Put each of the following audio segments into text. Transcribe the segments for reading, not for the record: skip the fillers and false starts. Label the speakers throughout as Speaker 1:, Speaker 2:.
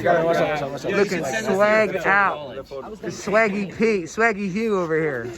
Speaker 1: Looking swagged out. Swaggy Pete, Swaggy Hugh over here.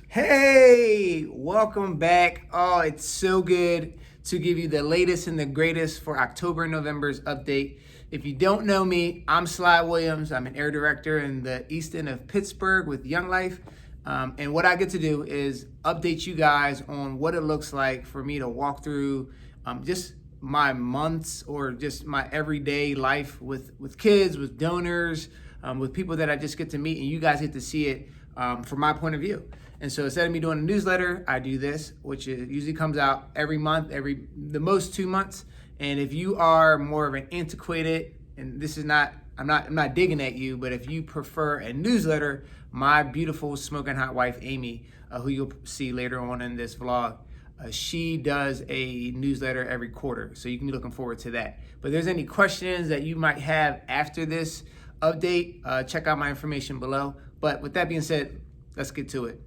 Speaker 1: Hey, welcome back. Oh, it's so good to give you the latest and the greatest for October and November's update. If you don't know me, I'm Sly Williams. I'm an air director in the east end of Pittsburgh with Young Life. And what I get to do is update you guys on what it looks like for me to walk through just my months or just my everyday life with kids, with donors, with people that I just get to meet, and you guys get to see it from my point of view. And so instead of me doing a newsletter, I do this, which usually comes out every month, the most 2 months. And if you are more of an antiquated, and this is not, I'm not digging at you, but if you prefer a newsletter, my beautiful smoking hot wife, Amy, who you'll see later on in this vlog, she does a newsletter every quarter. So you can be looking forward to that. But if there's any questions that you might have after this update, check out my information below. But with that being said, let's get to it.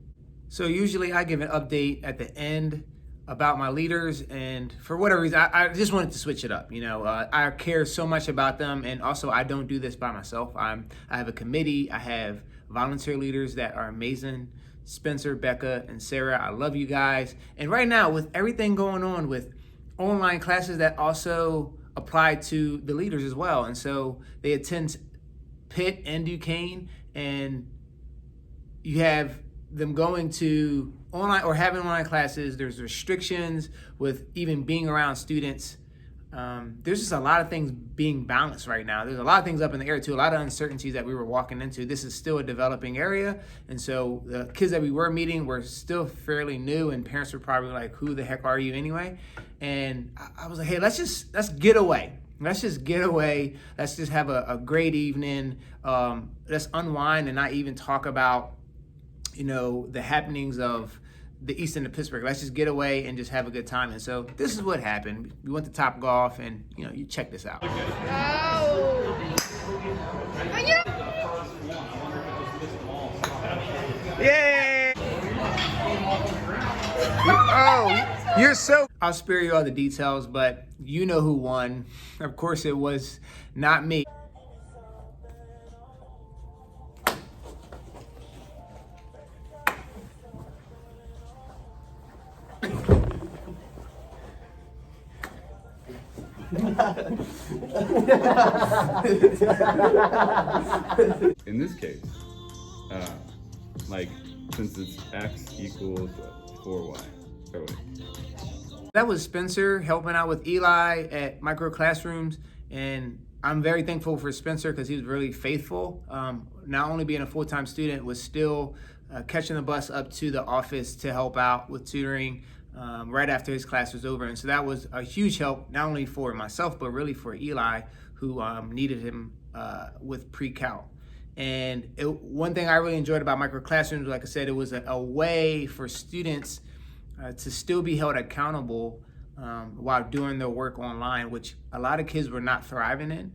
Speaker 1: So usually I give an update at the end about my leaders, and for whatever reason, I just wanted to switch it up. You know, I care so much about them, and also I don't do this by myself. I have a committee. I have volunteer leaders that are amazing. Spencer, Becca, and Sarah, I love you guys. And right now, with everything going on with online classes that also apply to the leaders as well, and so they attend Pitt and Duquesne, and you have them going to online or having online classes. There's restrictions with even being around students. There's just a lot of things being balanced right now. There's a lot of things up in the air too, a lot of uncertainties that we were walking into. This is still a developing area. And so the kids that we were meeting were still fairly new, and parents were probably like, who the heck are you anyway? And I was like, hey, let's get away. Let's just get away. Let's just have a great evening. Let's unwind and not even talk about, you know, the happenings of the east end of Pittsburgh. Let's just get away and just have a good time. And so this is what happened. We went to Top Golf, and you know, you check this out. Yay! Oh, you're so... I'll spare you all the details, but you know who won. Of course, it was not me.
Speaker 2: In this case, like, since it's x equals 4y. Oh, wait.
Speaker 1: That was Spencer helping out with Eli at Micro Classrooms, and I'm very thankful for Spencer because he was really faithful. Not only being a full-time student, was still catching the bus up to the office to help out with tutoring right after his class was over. And so that was a huge help, not only for myself, but really for Eli, who needed him with pre-calc. And one thing I really enjoyed about Micro Classrooms, like I said, it was a way for students to still be held accountable while doing their work online, which a lot of kids were not thriving in.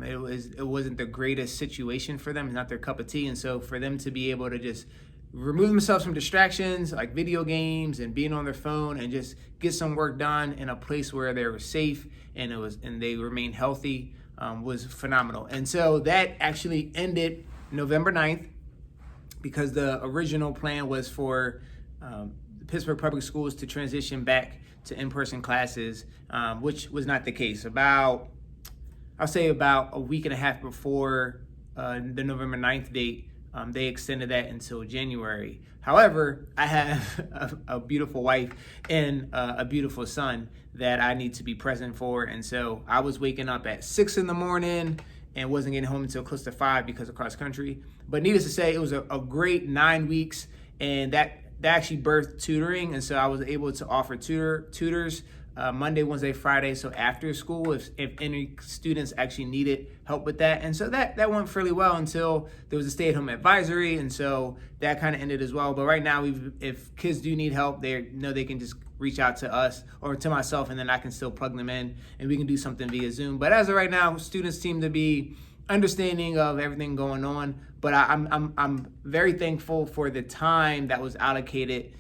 Speaker 1: It wasn't the greatest situation for them, not their cup of tea. And so for them to be able to just remove themselves from distractions like video games and being on their phone and just get some work done in a place where they were safe and they remained healthy was phenomenal. And so that actually ended November 9th because the original plan was for the Pittsburgh Public Schools to transition back to in-person classes, which was not the case. I'll say about a week and a half before the November 9th date, they extended that until January. However, I have a beautiful wife and a beautiful son that I need to be present for. And so I was waking up at 6 in the morning and wasn't getting home until close to 5 because of cross country. But needless to say, it was a great 9 weeks, and that actually birthed tutoring. And so I was able to offer tutors Monday, Wednesday, Friday, so after school, if any students actually needed help with that. And so that went fairly well until there was a stay-at-home advisory, and so that kind of ended as well. But right now, if kids do need help, they know they can just reach out to us or to myself, and then I can still plug them in, and we can do something via Zoom. But as of right now, students seem to be understanding of everything going on. But I'm very thankful for the time that was allocated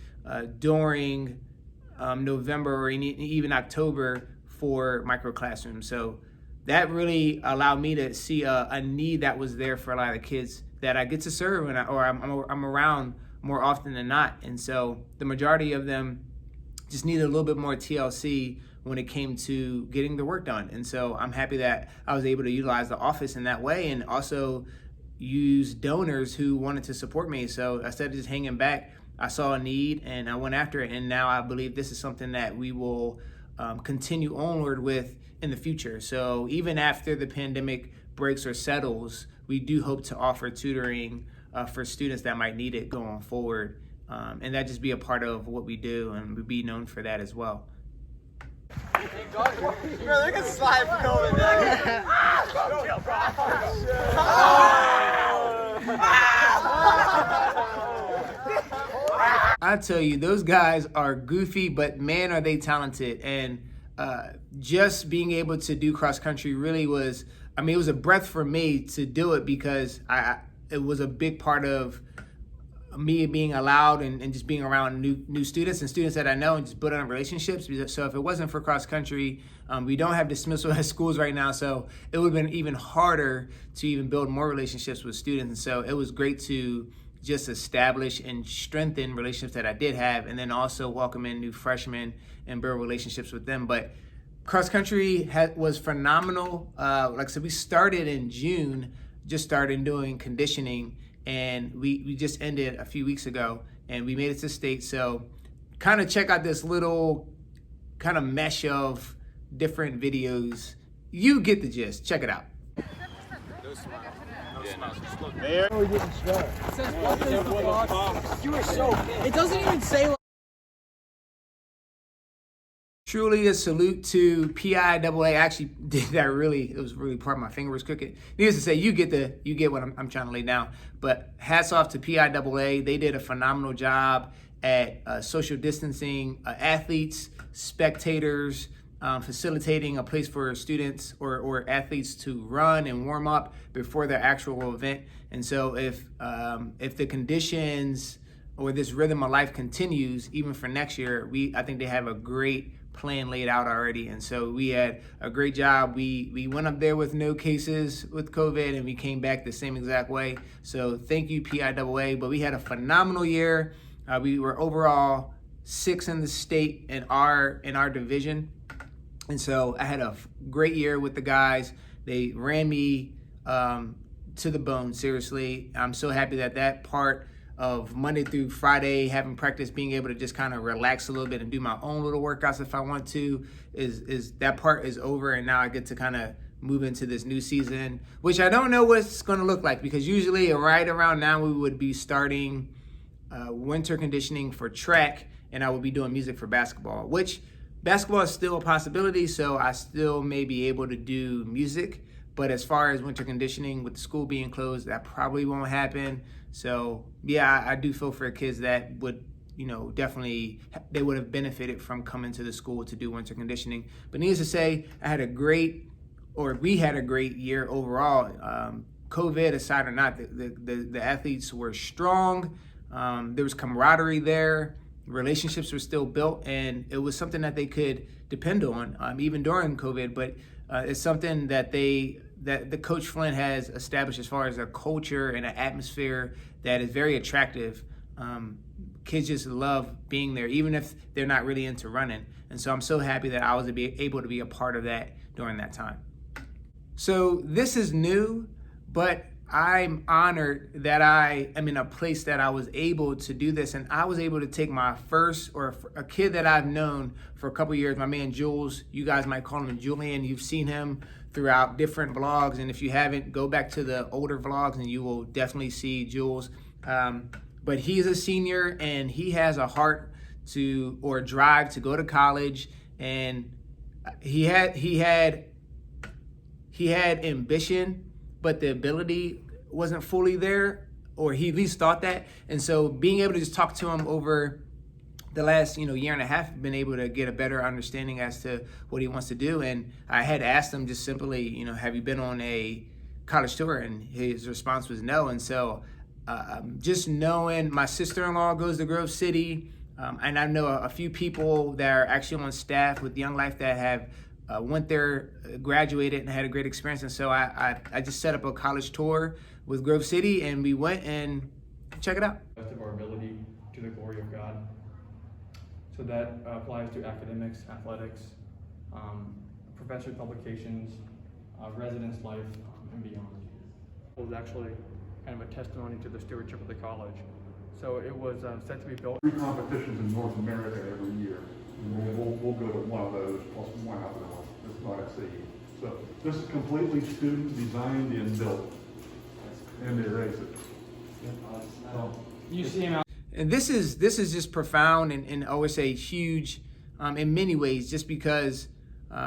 Speaker 1: during November or even October for micro classrooms. So that really allowed me to see a need that was there for a lot of the kids that I get to serve, and I'm around more often than not. And so the majority of them just needed a little bit more TLC when it came to getting the work done. And so I'm happy that I was able to utilize the office in that way, and also use donors who wanted to support me. So instead of just hanging back, I saw a need and I went after it. And now I believe this is something that we will continue onward with in the future. So even after the pandemic breaks or settles, we do hope to offer tutoring for students that might need it going forward. And that just be a part of what we do, and we be known for that as well.
Speaker 3: Bro, they can slide from over there.
Speaker 1: I tell you, those guys are goofy, but man, are they talented. And just being able to do cross country really was, it was a breath for me to do it, because it was a big part of me being allowed and just being around new students and students that I know, and just building on relationships. So if it wasn't for cross country, we don't have dismissal at schools right now, so it would have been even harder to even build more relationships with students. And so it was great to just establish and strengthen relationships that I did have, and then also welcome in new freshmen and build relationships with them. But cross country was phenomenal. Like I said, we started in June, just started doing conditioning, and we just ended a few weeks ago, and we made it to state. So kind of check out this little kind of mesh of different videos. You get the gist. Check it out.
Speaker 3: It doesn't even say.
Speaker 1: Truly a salute to PIAA. I actually did that it was really part of my finger was cooking. Needless to say, you get what I'm trying to lay down. But hats off to PIAA. They did a phenomenal job at social distancing athletes, spectators, facilitating a place for students or athletes to run and warm up before their actual event. And so if the conditions or this rhythm of life continues even for next year, I think they have a great plan laid out already. And so we had a great job. We went up there with no cases with COVID, and we came back the same exact way. So thank you, PIAA. But we had a phenomenal year. We were overall 6th in the state in our division. And so I had a great year with the guys. They ran me to the bone, seriously. I'm so happy that part of Monday through Friday, having practice, being able to just kind of relax a little bit and do my own little workouts if I want to, is that part is over. And now I get to kind of move into this new season, which I don't know what it's going to look like, because usually right around now we would be starting winter conditioning for track, and I would be doing music for basketball, which basketball is still a possibility, so I still may be able to do music. But as far as winter conditioning with the school being closed, that probably won't happen. So yeah, I do feel for kids that would, definitely they would have benefited from coming to the school to do winter conditioning. But needless to say, we had a great year overall. COVID aside or not, the athletes were strong. There was camaraderie there. Relationships were still built, and it was something that they could depend on even during COVID. But it's something that the Coach Flynn has established as far as a culture and an atmosphere that is very attractive. Kids just love being there, even if they're not really into running. And so I'm so happy that I was able to be a part of that during that time. So this is new, but I'm honored that I am in a place that I was able to do this, and I was able to take my first, or a kid that I've known for a couple years, my man Jules. You guys might call him Julian. You've seen him throughout different vlogs, and if you haven't, go back to the older vlogs and you will definitely see Jules. But he's a senior, and he has a heart or drive to go to college, and he had ambition, but the ability wasn't fully there, or he at least thought that. And so being able to just talk to him over the last year and a half, been able to get a better understanding as to what he wants to do. And I had asked him just simply, have you been on a college tour? And his response was no. And so just knowing my sister-in-law goes to Grove City, and I know a few people that are actually on staff with Young Life that have went there, graduated, and had a great experience. And so I just set up a college tour with Grove City, and we went and check it out.
Speaker 4: Best of our ability to the glory of God. So that applies to academics, athletics, professor publications, residence life, and beyond. It was actually kind of a testimony to the stewardship of the college. So it was set to be built.
Speaker 5: 3 competitions in North America every year. And we'll go to one of those plus one other one. It's not exceed. So this is completely student designed and built. And they race it.
Speaker 4: You see him out.
Speaker 1: And this is just profound and I would say huge in many ways, just because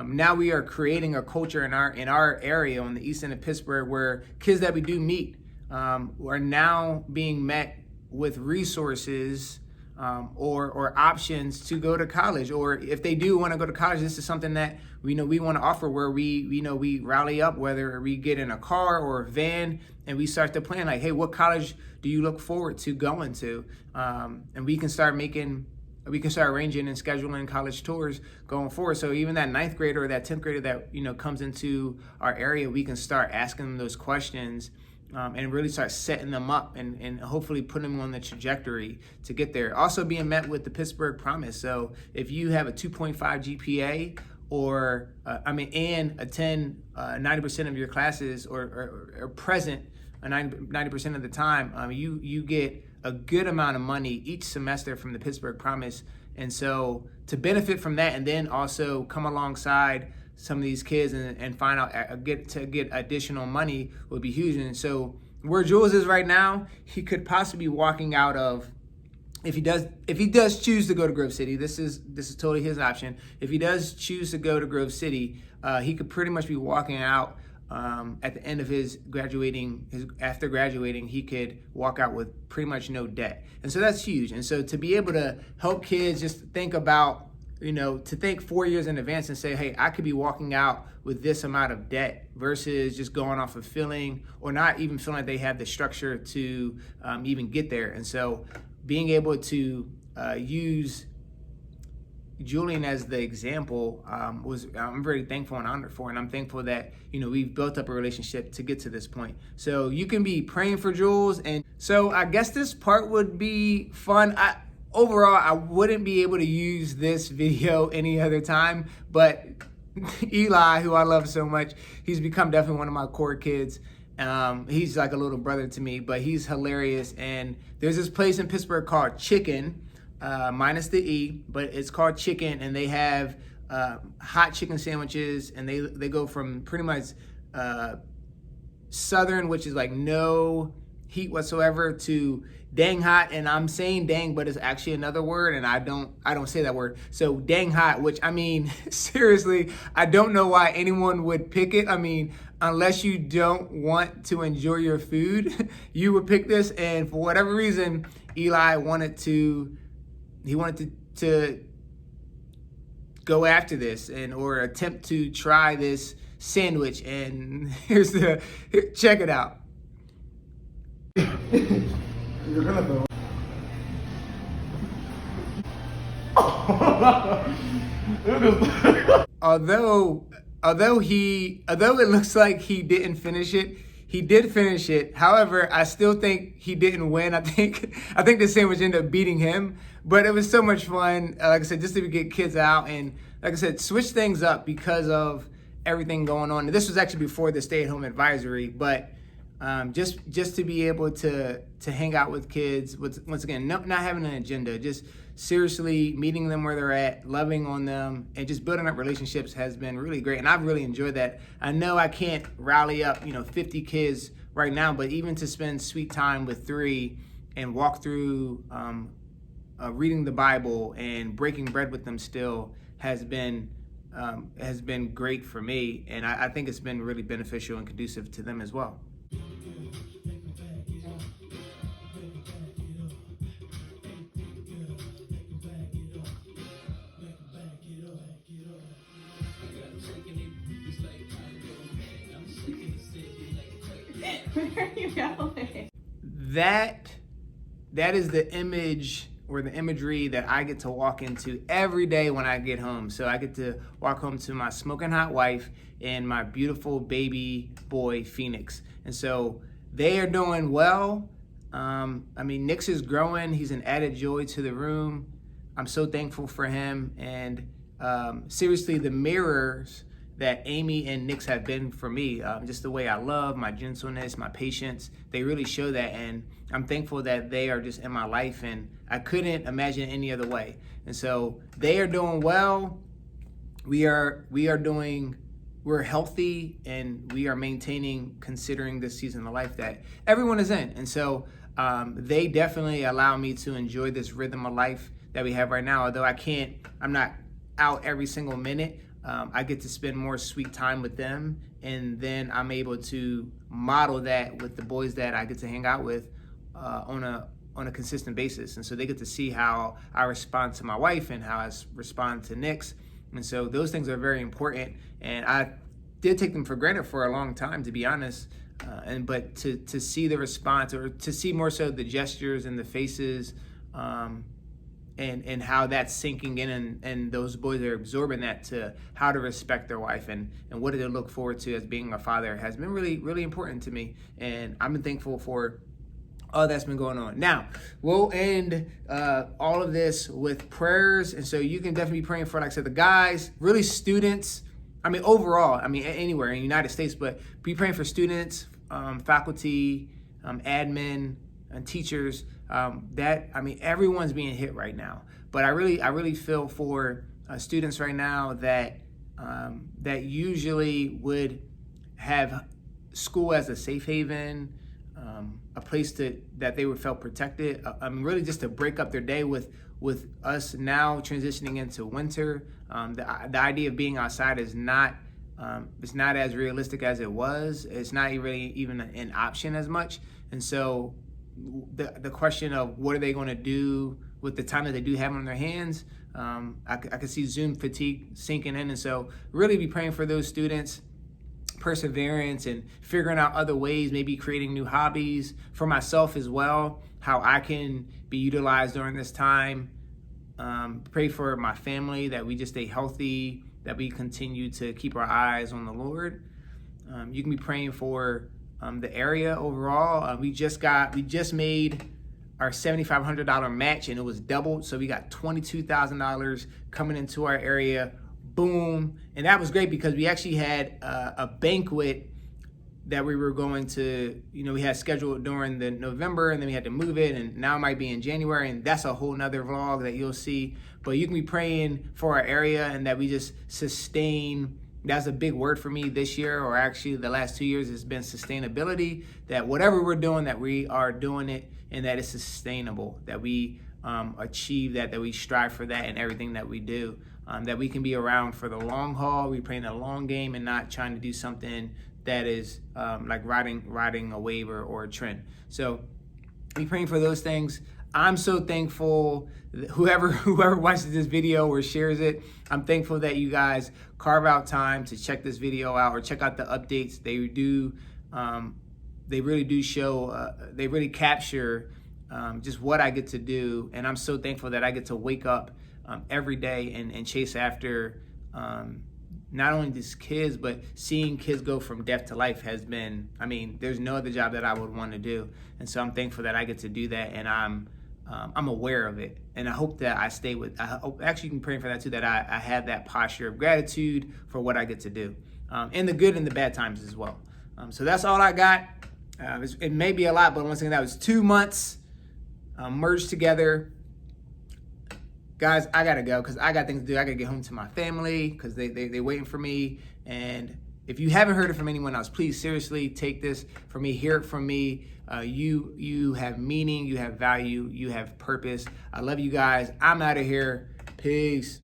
Speaker 1: now we are creating a culture in our area on the east end of Pittsburgh where kids that we do meet are now being met with resources or options to go to college, or if they do want to go to college, this is something that we want to offer, where we rally up, whether we get in a car or a van and we start to plan like, hey, what college do you look forward to going to, and we can start arranging and scheduling college tours going forward. So even that 9th grader or that 10th grader that comes into our area, we can start asking them those questions. And really start setting them up and hopefully putting them on the trajectory to get there. Also being met with the Pittsburgh Promise. So if you have a 2.5 GPA and attend 90% of your classes or present 90% of the time, you get a good amount of money each semester from the Pittsburgh Promise. And so to benefit from that and then also come alongside some of these kids and find out get additional money would be huge. And so where Jules is right now, he could possibly be walking out of, if he does choose to go to Grove City, this is totally his option. If he does choose to go to Grove City, he could pretty much be walking out at the end of after graduating, he could walk out with pretty much no debt. And so that's huge. And so to be able to help kids just think about, to think 4 years in advance and say, hey, I could be walking out with this amount of debt versus just going off of feeling or not even feeling like they have the structure to even get there. And so being able to use Julian as the example I'm very thankful and honored for, and I'm thankful that we've built up a relationship to get to this point. So you can be praying for Jules, and so I guess this part would be fun. Overall, I wouldn't be able to use this video any other time, but Eli, who I love so much, he's become definitely one of my core kids. He's like a little brother to me, but he's hilarious. And there's this place in Pittsburgh called Chicken, minus the E, but it's called Chicken, and they have hot chicken sandwiches, and they go from pretty much southern, which is like no heat whatsoever, to dang hot. And I'm saying dang, but it's actually another word, and I don't say that word. So dang hot, which I mean, seriously, I don't know why anyone would pick it. I mean, unless you don't want to enjoy your food, you would pick this. And for whatever reason, Eli wanted to go after this or attempt to try this sandwich. And check it out.
Speaker 5: You're gonna go.
Speaker 1: Although it looks like he didn't finish it, he did finish it. However, I still think he didn't win. I think the sandwich ended up beating him. But it was so much fun, like I said, just to get kids out and, like I said, switch things up because of everything going on. This was actually before the stay-at-home advisory, but just to be able to hang out with kids, once again, not having an agenda, just seriously meeting them where they're at, loving on them, and just building up relationships has been really great. And I've really enjoyed that. I know I can't rally up 50 kids right now, but even to spend sweet time with 3 and walk through reading the Bible and breaking bread with them still has been great for me, and I think it's been really beneficial and conducive to them as well.
Speaker 6: Where are you going?
Speaker 1: That is the image or the imagery that I get to walk into every day when I get home. So I get to walk home to my smoking hot wife and my beautiful baby boy, Phoenix. And so they are doing well. Nix is growing. He's an added joy to the room. I'm so thankful for him. And seriously, the mirrors that Amy and Nix have been for me, just the way I love, my gentleness, my patience, they really show that. And I'm thankful that they are just in my life, and I couldn't imagine any other way. And so they are doing well. We're healthy, and we are maintaining, considering this season of life that everyone is in. And so they definitely allow me to enjoy this rhythm of life that we have right now. Although I'm not out every single minute. I get to spend more sweet time with them, and then I'm able to model that with the boys that I get to hang out with on a consistent basis. And so they get to see how I respond to my wife and how I respond to Nix. And so those things are very important, and I did take them for granted for a long time, to be honest. But to see the response, or to see more so the gestures and the faces, and how that's sinking in, and those boys are absorbing that, to how to respect their wife and what do they look forward to as being a father, has been really, really important to me. And I've been thankful for all that's been going on. Now, we'll end all of this with prayers. And so you can definitely be praying for, like I said, the guys, really students. Overall, anywhere in the United States, but be praying for students, faculty, admin, and teachers. Everyone's being hit right now. But I really feel for students right now that usually would have school as a safe haven, a place that they would felt protected. Really just to break up their day with us now transitioning into winter. The idea of being outside is not it's not as realistic as it was. It's not really even an option as much. And so the question of what are they going to do with the time that they do have on their hands, I could see Zoom fatigue sinking in. And so really be praying for those students, perseverance, and figuring out other ways, maybe creating new hobbies for myself as well, how I can be utilized during this time. Pray for my family, that we just stay healthy, that we continue to keep our eyes on the Lord. You can be praying for the area overall. We just made our $7,500 match, and it was doubled. So we got $22,000 coming into our area. Boom. And that was great because we actually had a banquet that we were going to, we had scheduled during the November, and then we had to move it, and now it might be in January, and that's a whole nother vlog that you'll see. But you can be praying for our area, and that we just sustain. That's a big word for me this year, or actually the last 2 years, has been sustainability, that whatever we're doing, that we are doing it, and that it's sustainable, that we achieve that we strive for that in everything that we do, that we can be around for the long haul. We play in the long game and not trying to do something that is like riding a wave or a trend. So be praying for those things. I'm so thankful that whoever watches this video or shares it, I'm thankful that you guys carve out time to check this video out or check out the updates. They really do show, they really capture just what I get to do. And I'm so thankful that I get to wake up every day and chase after not only these kids, but seeing kids go from death to life has been, there's no other job that I would want to do. And so I'm thankful that I get to do that, and I'm aware of it. And I hope that I stay with, actually you can pray for that too, that I have that posture of gratitude for what I get to do, in the good and the bad times as well. So that's all I got. It may be a lot, but once again, that was 2 months merged together. Guys, I gotta go because I got things to do. I gotta get home to my family because they waiting for me. And if you haven't heard it from anyone else, please seriously take this from me, hear it from me. You have meaning, you have value, you have purpose. I love you guys. I'm out of here. Peace.